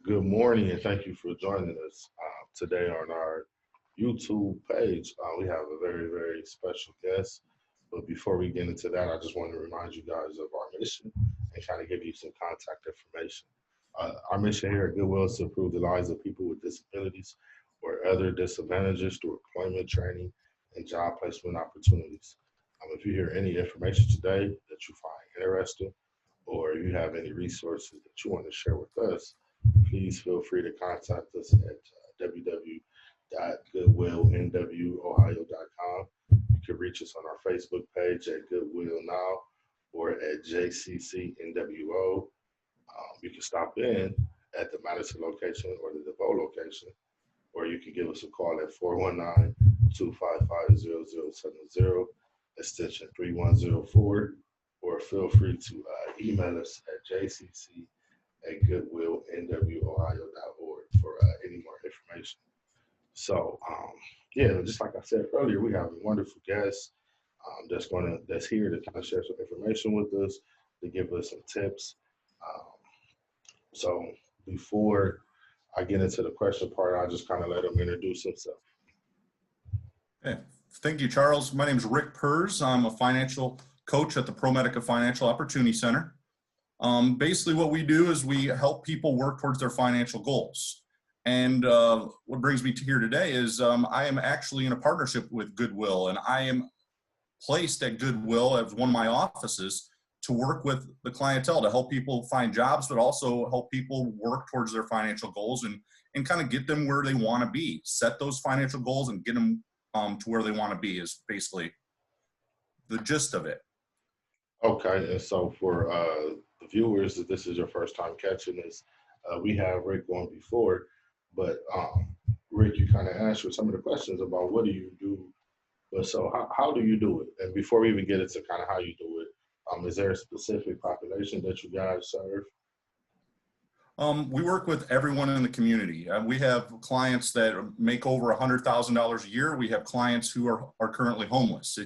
Good morning, and thank you for joining us today on our YouTube page. We have a very, very special guest. But before we get into that, I just want to remind you guys of our mission and kind of give you some contact information. Our mission here at Goodwill is to improve the lives of people with disabilities or other disadvantages through employment training and job placement opportunities. If you hear any information today that you find interesting, or you have any resources that you want to share with us, please feel free to contact us at www.goodwillnwohio.com. You can reach us on our Facebook page at Goodwill Now or at JCCNWO. You can stop in at the Madison location or the DeVoe location, or you can give us a call at 419-255-0070, extension 3104, or feel free to email us at jcc@goodwillnwohio.org for any more information. So, yeah, just like I said earlier, we have a wonderful guest that's here to kind of share some information with us, to give us some tips. So before I get into the question part, I'll just kind of let him introduce himself. Okay. Thank you, Charles. My name is Rick Pers. I'm a financial coach at the ProMedica Financial Opportunity Center. Basically what we do is we help people work towards their financial goals. And what brings me to here today is I am actually in a partnership with Goodwill, and I am placed at Goodwill as one of my offices to work with the clientele to help people find jobs, but also help people work towards their financial goals and kind of get them where they want to be, set those financial goals and get them to where they want to be is basically the gist of it. Okay, and so for the viewers, if this is your first time catching this, we have Rick on before, but Rick, you kind of answered some of the questions about what do you do, but so how do you do it? And before we even get into kind of how you do it, is there a specific population that you guys serve? We work with everyone in the community. We have clients that make over $100,000 a year. We have clients who are currently homeless.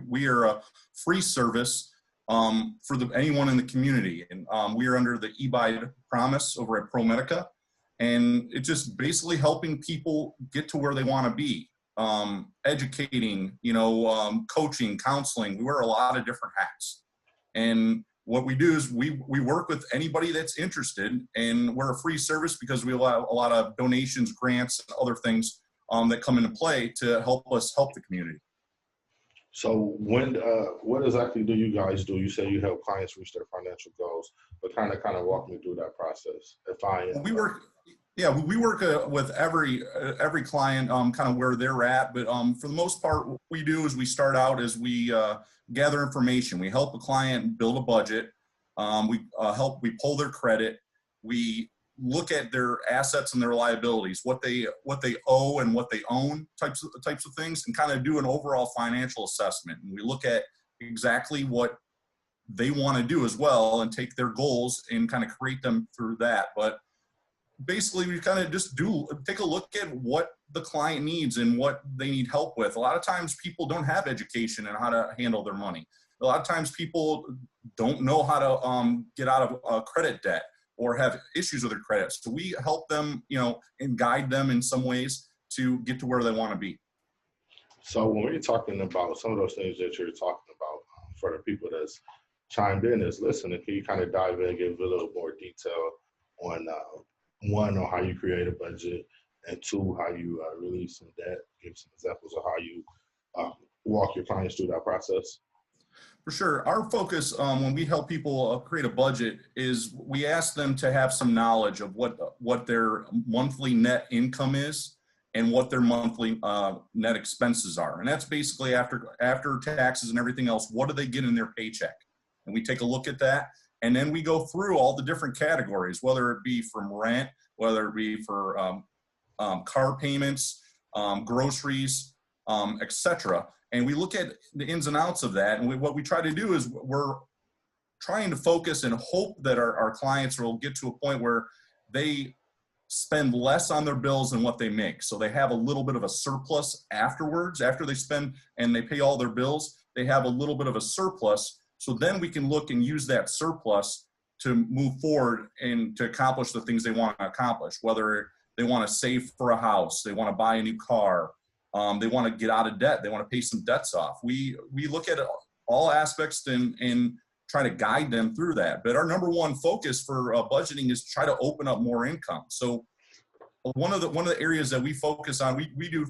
We are a free service for anyone in the community. And we are under the eBuy promise over at ProMedica. And it's just basically helping people get to where they want to be. Educating, coaching, counseling. We wear a lot of different hats. And what we do is we work with anybody that's interested, and we're a free service because we allow a lot of donations, grants, and other things that come into play to help us help the community. So what exactly do you guys do? You say you help clients reach their financial goals, but kind of walk me through that process. We work with every client kind of where they're at, but for the most part, what we do is we start out as we gather information. We help a client build a budget. We pull their credit. We look at their assets and their liabilities, what they owe and what they own, types of things, and kind of do an overall financial assessment. And we look at exactly what they want to do as well, and take their goals and kind of create them through that. But basically, we kind of just take a look at what the client needs and what they need help with. A lot of times people don't have education in how to handle their money. A lot of times people don't know how to get out of credit debt or have issues with their credit. So we help them, and guide them in some ways to get to where they want to be. So when we're talking about some of those things that you're talking about, for the people that's chimed in, is listening, can you kind of dive in and give a little more detail on one, on how you create a budget, and two, how you release some debt? Give some examples of how you walk your clients through that process. For sure. Our focus when we help people create a budget is we ask them to have some knowledge of what their monthly net income is and what their monthly net expenses are. And that's basically after taxes and everything else, what do they get in their paycheck? And we take a look at that. And then we go through all the different categories, whether it be from rent, whether it be for car payments, groceries, etc. And we look at the ins and outs of that. And what we try to do is we're trying to focus and hope that our clients will get to a point where they spend less on their bills than what they make. So they have a little bit of a surplus afterwards. After they spend and they pay all their bills, they have a little bit of a surplus. So then we can look and use that surplus to move forward and to accomplish the things they want to accomplish, whether they want to save for a house, they want to buy a new car, they want to get out of debt, they want to pay some debts off. We look at all aspects and try to guide them through that. But our number one focus for budgeting is to try to open up more income. So one of the areas that we focus on, we do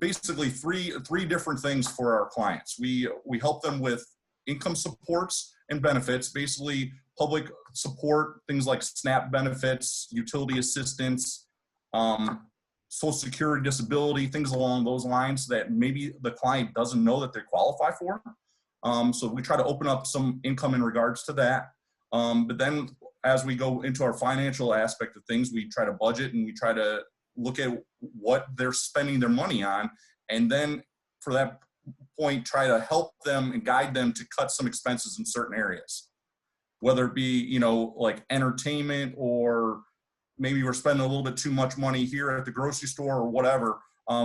basically three different things for our clients. We help them with income supports and benefits, basically public support, things like SNAP benefits, utility assistance, Social Security, disability, things along those lines that maybe the client doesn't know that they qualify for. So we try to open up some income in regards to that. But then as we go into our financial aspect of things, we try to budget and we try to look at what they're spending their money on. And then for that point, try to help them and guide them to cut some expenses in certain areas, whether it be, like entertainment, or maybe we're spending a little bit too much money here at the grocery store or whatever.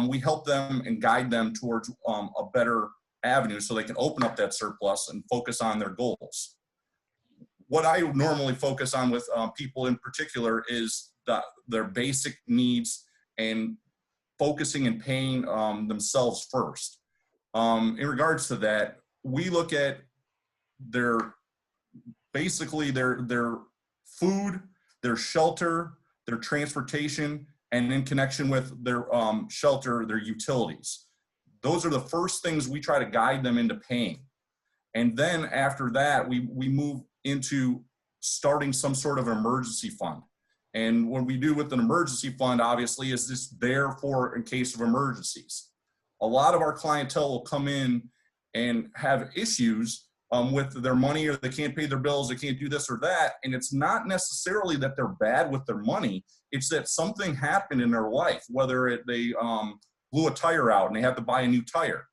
We help them and guide them towards a better avenue so they can open up that surplus and focus on their goals. What I normally focus on with people in particular is their basic needs and focusing and paying themselves first. In regards to that, we look at their food, their shelter, their transportation, and in connection with their shelter, their utilities. Those are the first things we try to guide them into paying. And then after that, we move into starting some sort of emergency fund. And what we do with an emergency fund, obviously, is just there for in case of emergencies. A lot of our clientele will come in and have issues with their money, or they can't pay their bills, they can't do this or that. And it's not necessarily that they're bad with their money. It's that something happened in their life, whether they blew a tire out and they have to buy a new tire.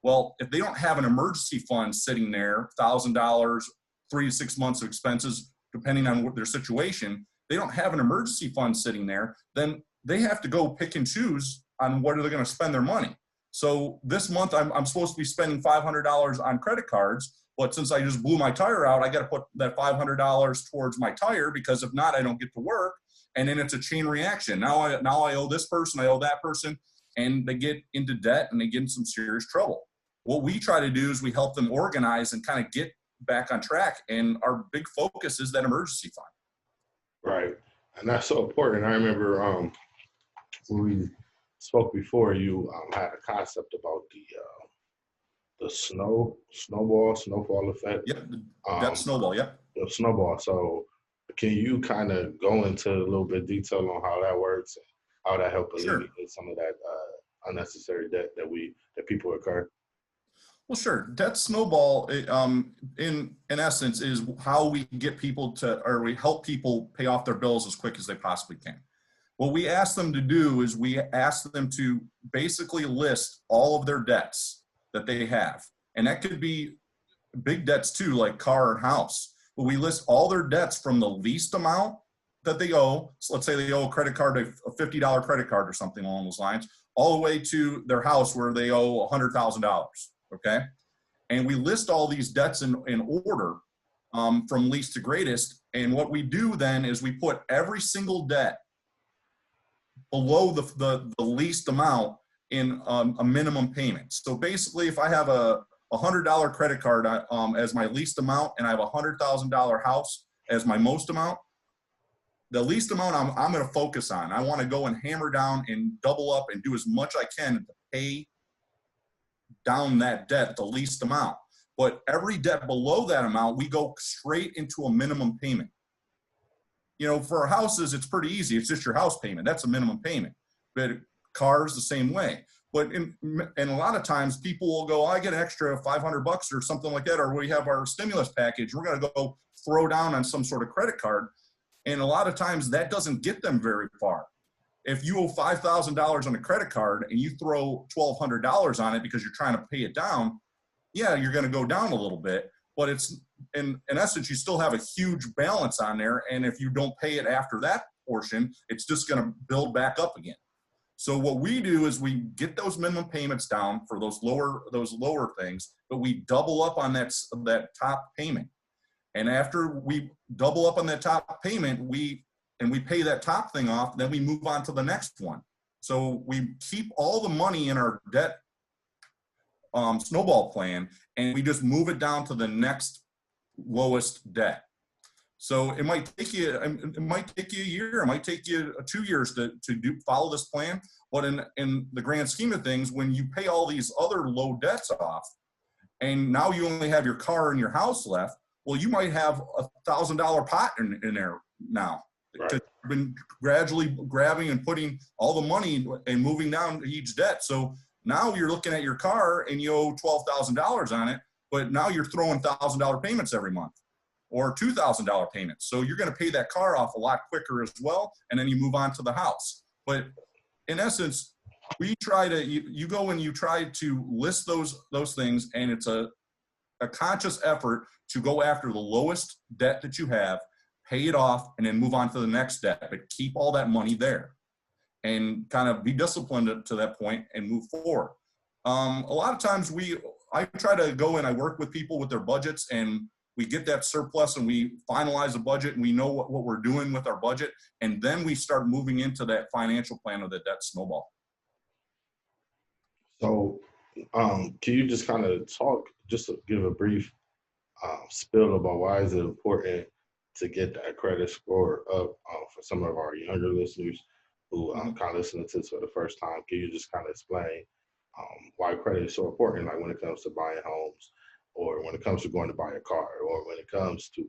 Well, if they don't have an emergency fund sitting there, $1,000, 3 to 6 months of expenses, depending on what their situation, they don't have an emergency fund sitting there, then they have to go pick and choose on what are they going to spend their money. So this month I'm supposed to be spending $500 on credit cards, but since I just blew my tire out, I got to put that $500 towards my tire, because if not, I don't get to work. And then it's a chain reaction. Now I owe this person, I owe that person, and they get into debt and they get in some serious trouble. What we try to do is we help them organize and kind of get back on track. And our big focus is that emergency fund. Right. And that's so important. I remember when we spoke before, you had a concept about the snowball effect. Yep, that's Snowball, yep. The snowball. So can you kind of go into a little bit of detail on how that works and how that helps alleviate some of that unnecessary debt that people incur? Well, sure. Debt snowball, in essence, is how we get people we help people pay off their bills as quick as they possibly can. What we ask them to do is we ask them to basically list all of their debts that they have. And that could be big debts too, like car and house. But we list all their debts from the least amount that they owe. So let's say they owe a credit card, a $50 credit card or something along those lines, all the way to their house where they owe $100,000. Okay. And we list all these debts in order from least to greatest. And what we do then is we put every single debt below the least amount in a minimum payment. So basically, if I have a $100 credit card as my least amount, and I have a $100,000 house as my most amount, the least amount I'm going to focus on. I want to go and hammer down and double up and do as much I can to pay down that debt, the least amount. But every debt below that amount, we go straight into a minimum payment. For our houses, it's pretty easy. It's just your house payment. That's a minimum payment. But cars, the same way. But and a lot of times people will go, I get an extra $500 or something like that, or we have our stimulus package. We're going to go throw down on some sort of credit card. And a lot of times that doesn't get them very far. If you owe $5,000 on a credit card and you throw $1,200 on it because you're trying to pay it down, yeah, you're going to go down a little bit. But it's in essence, you still have a huge balance on there. And if you don't pay it after that portion, it's just going to build back up again. So what we do is we get those minimum payments down for those lower things, but we double up on that top payment. And after we double up on that top payment, we pay that top thing off, then we move on to the next one. So we keep all the money in our debt snowball plan, and we just move it down to the next lowest debt. So it might take you a year, it might take you 2 years to follow this plan. But in the grand scheme of things, when you pay all these other low debts off, and now you only have your car and your house left, well, you might have $1,000 pot in there now. Right. You've been gradually grabbing and putting all the money and moving down each debt. So now you're looking at your car and you owe $12,000 on it, but now you're throwing $1,000 payments every month, or $2,000 payments. So you're going to pay that car off a lot quicker as well, and then you move on to the house. But in essence, we try to, you go and you try to list those things, and it's a conscious effort to go after the lowest debt that you have, pay it off, and then move on to the next debt, but keep all that money there and kind of be disciplined to that point and move forward. A lot of times I try to go and I work with people with their budgets, and we get that surplus and we finalize a budget, and we know what we're doing with our budget. And then we start moving into that financial plan of the debt snowball. So can you just kind of just to give a brief spill about why is it important to get that credit score up for some of our younger listeners who kind of listening to this for the first time? Can you just kind of explain why credit is so important, like when it comes to buying homes, or when it comes to going to buy a car, or when it comes to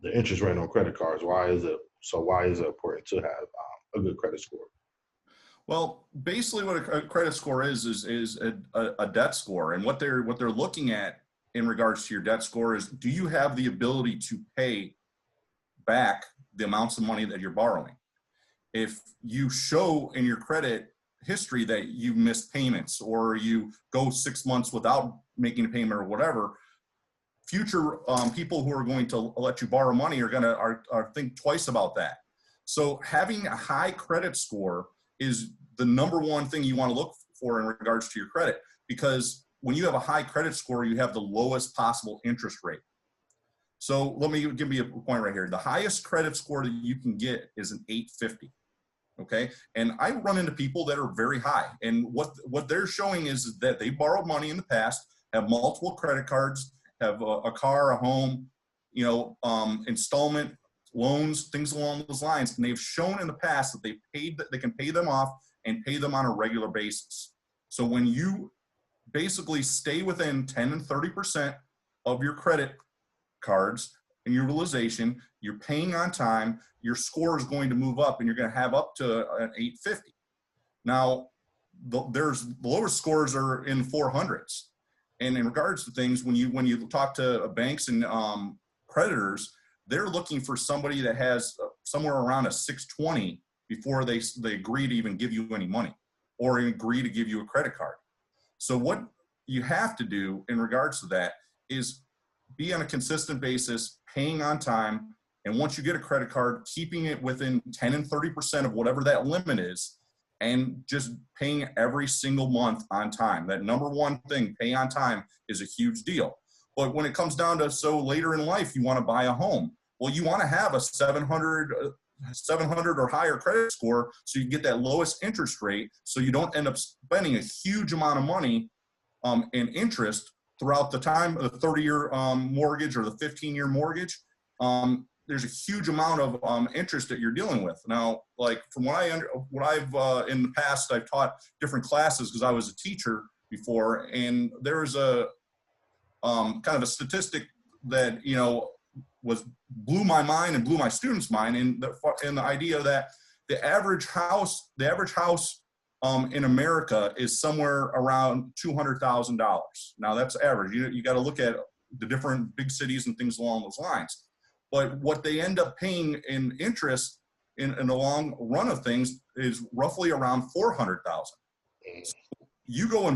the interest rate on credit cards? Why is it important to have a good credit score? Well, basically what a credit score is a debt score. And what they're looking at in regards to your debt score is, do you have the ability to pay back the amounts of money that you're borrowing? If you show in your credit history that you missed payments, or you go 6 months without making a payment or whatever, future people who are going to let you borrow money are going to think twice about that. So having a high credit score is the number one thing you want to look for in regards to your credit, because when you have a high credit score, you have the lowest possible interest rate. So let me give you a point right here. The highest credit score that you can get is an 850. Okay. And I run into people that are very high, and what they're showing is that they borrowed money in the past, have multiple credit cards, have a car, a home, installment loans, things along those lines. And they've shown in the past that they can pay them off and pay them on a regular basis. So when you basically stay within 10 and 30% of your credit cards and utilization, you're paying on time, your score is going to move up, and you're going to have up to an 850. Now, the lower scores are in 400s. And in regards to things, when you talk to banks and creditors, they're looking for somebody that has somewhere around a 620 before they agree to even give you any money or agree to give you a credit card. So what you have to do in regards to that is be on a consistent basis, paying on time, and once you get a credit card, keeping it within 10 and 30% of whatever that limit is, and just paying every single month on time. That number one thing, pay on time, is a huge deal. But when it comes down to, so later in life, you want to buy a home. Well, you want to have a 700 or higher credit score so you get that lowest interest rate, so you don't end up spending a huge amount of money in interest throughout the time of the 30-year mortgage or the 15-year mortgage. There's a huge amount of interest that you're dealing with. Now, like from what I've in the past, I've taught different classes because I was a teacher before, and there was a kind of a statistic that blew my mind and blew my students' mind, and the idea that the average house in America is somewhere around $200,000. Now that's average. You got to look at the different big cities and things along those lines. But what they end up paying in interest in the long run of things is roughly around $400,000. You go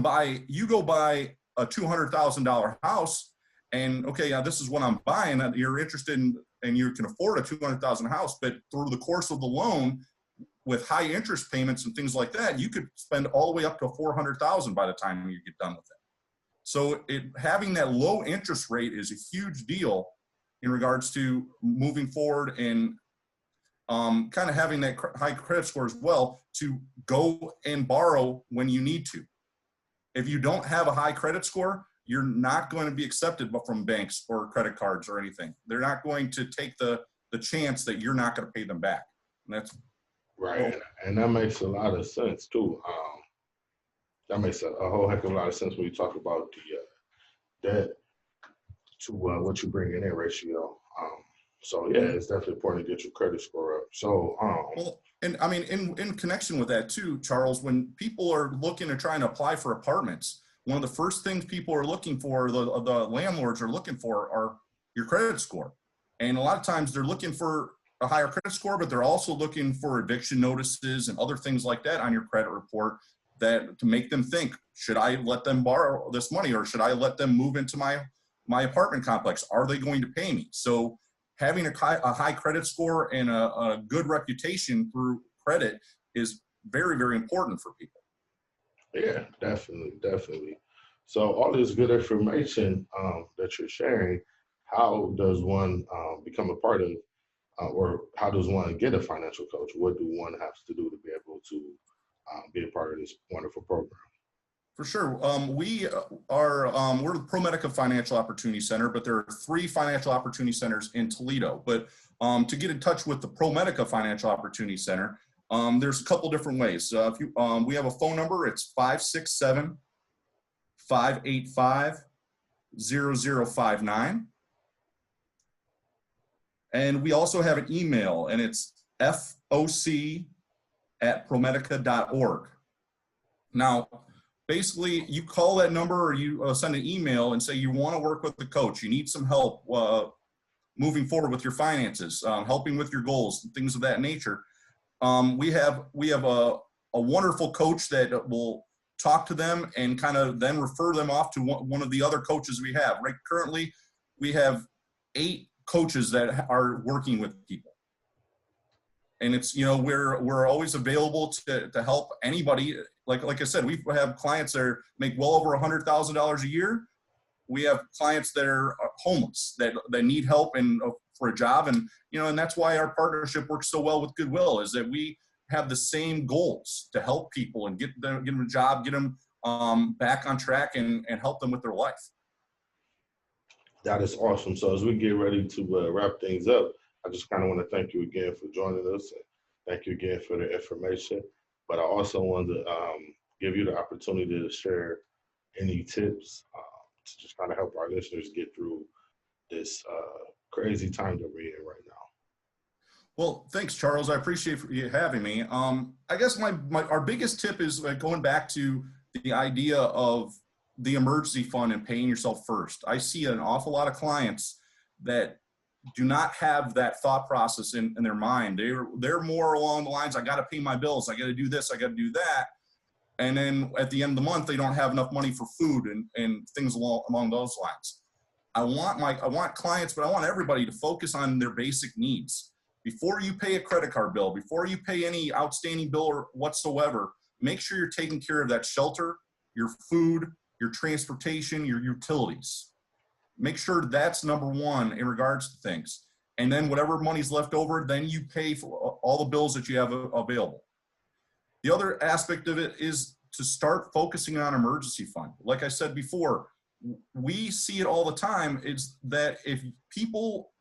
buy a $200,000 house, and okay, now this is what I'm buying. You're interested in, and you can afford a $200,000 house, but through the course of the loan, with high interest payments and things like that, you could spend all the way up to $400,000 by the time you get done with it. So having that low interest rate is a huge deal in regards to moving forward and kind of having that high credit score as well to go and borrow when you need to. If you don't have a high credit score, you're not going to be accepted from banks or credit cards or anything. They're not going to take the chance that you're not going to pay them back. And that's right, and that makes a lot of sense too. That makes a whole heck of a lot of sense when you talk about the debt to what you're bringing in ratio. So yeah, it's definitely important to get your credit score up. So well, and I mean, in connection with that too, Charles, when people are looking to trying to apply for apartments, one of the first things people are looking for, the landlords are looking for, are your credit score. And a lot of times they're looking for a higher credit score, but they're also looking for eviction notices and other things like that on your credit report that to make them think, should I let them borrow this money, or should I let them move into my apartment complex? Are they going to pay me? So having a high credit score and a good reputation through credit is very, very important for people. yeah, definitely. So all this good information that you're sharing, how does one become a part of, or how does one get a financial coach? What do one have to do to be able to be a part of this wonderful program? For sure. We're the ProMedica Financial Opportunity Center, but there are 3 financial opportunity centers in Toledo. But to get in touch with the ProMedica Financial Opportunity Center, there's a couple different ways. We have a phone number. It's 567-585-0059. And we also have an email, and it's FOC@promedica.org. Now, basically, you call that number or you send an email and say you want to work with the coach. You need some help moving forward with your finances, helping with your goals, things of that nature. We have a wonderful coach that will talk to them and kind of then refer them off to one of the other coaches we have. Right, currently, we have 8 coaches that are working with people. And it's, we're always available to help anybody. Like I said, we have clients that make well over $100,000 a year. We have clients that are homeless, that need help and for a job. And, and that's why our partnership works so well with Goodwill, is that we have the same goals to help people and get them a job, get them back on track and help them with their life. That is awesome. So as we get ready to wrap things up, I just kind of want to thank you again for joining us. And thank you again for the information. But I also want to give you the opportunity to share any tips to just kind of help our listeners get through this crazy time that we're in right now. Well, thanks, Charles. I appreciate you having me. I guess our biggest tip is going back to the idea of the emergency fund and paying yourself first. I see an awful lot of clients that do not have that thought process in their mind. They're more along the lines, I got to pay my bills, I got to do this, I got to do that. And then at the end of the month, they don't have enough money for food and things along those lines. I want clients, but I want everybody to focus on their basic needs. Before you pay a credit card bill, before you pay any outstanding bill or whatsoever, make sure you're taking care of that shelter, your food, your transportation, your utilities. Make sure that's number one in regards to things. And then whatever money's left over, then you pay for all the bills that you have available. The other aspect of it is to start focusing on emergency fund. Like I said before, we see it all the time, is that if people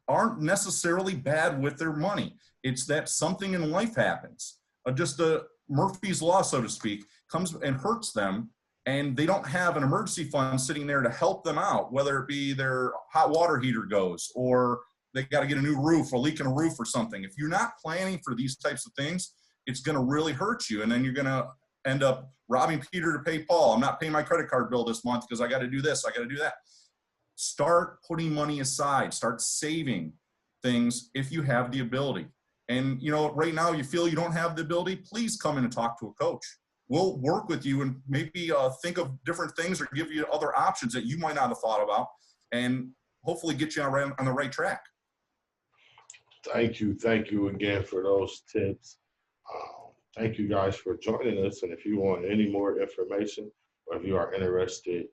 aren't necessarily bad with their money, it's that something in life happens. Just a Murphy's Law, so to speak, comes and hurts them, and they don't have an emergency fund sitting there to help them out, whether it be their hot water heater goes, or they got to get a new roof, a leak in a roof or something. If you're not planning for these types of things, it's going to really hurt you. And then you're going to end up robbing Peter to pay Paul. I'm not paying my credit card bill this month because I got to do this, I got to do that. Start putting money aside, start saving things if you have the ability. And, right now you feel you don't have the ability, please come in and talk to a coach. We'll work with you and maybe think of different things or give you other options that you might not have thought about, and hopefully get you on the right track. Thank you again for those tips. Thank you guys for joining us. And if you want any more information, or if you are interested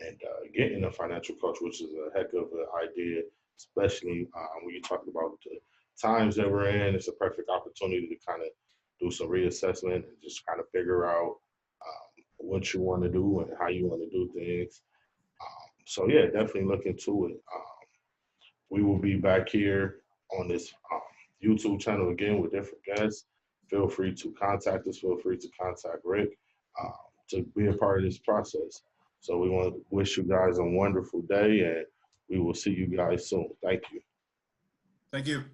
and getting a financial coach, which is a heck of an idea, especially when you talk about the times that we're in. It's a perfect opportunity to kind of do some reassessment and just kind of figure out what you want to do and how you want to do things. So yeah, definitely look into it. We will be back here on this YouTube channel again with different guests. Feel free to contact us. Feel free to contact Rick um, to be a part of this process. So we want to wish you guys a wonderful day, and we will see you guys soon. Thank you. Thank you.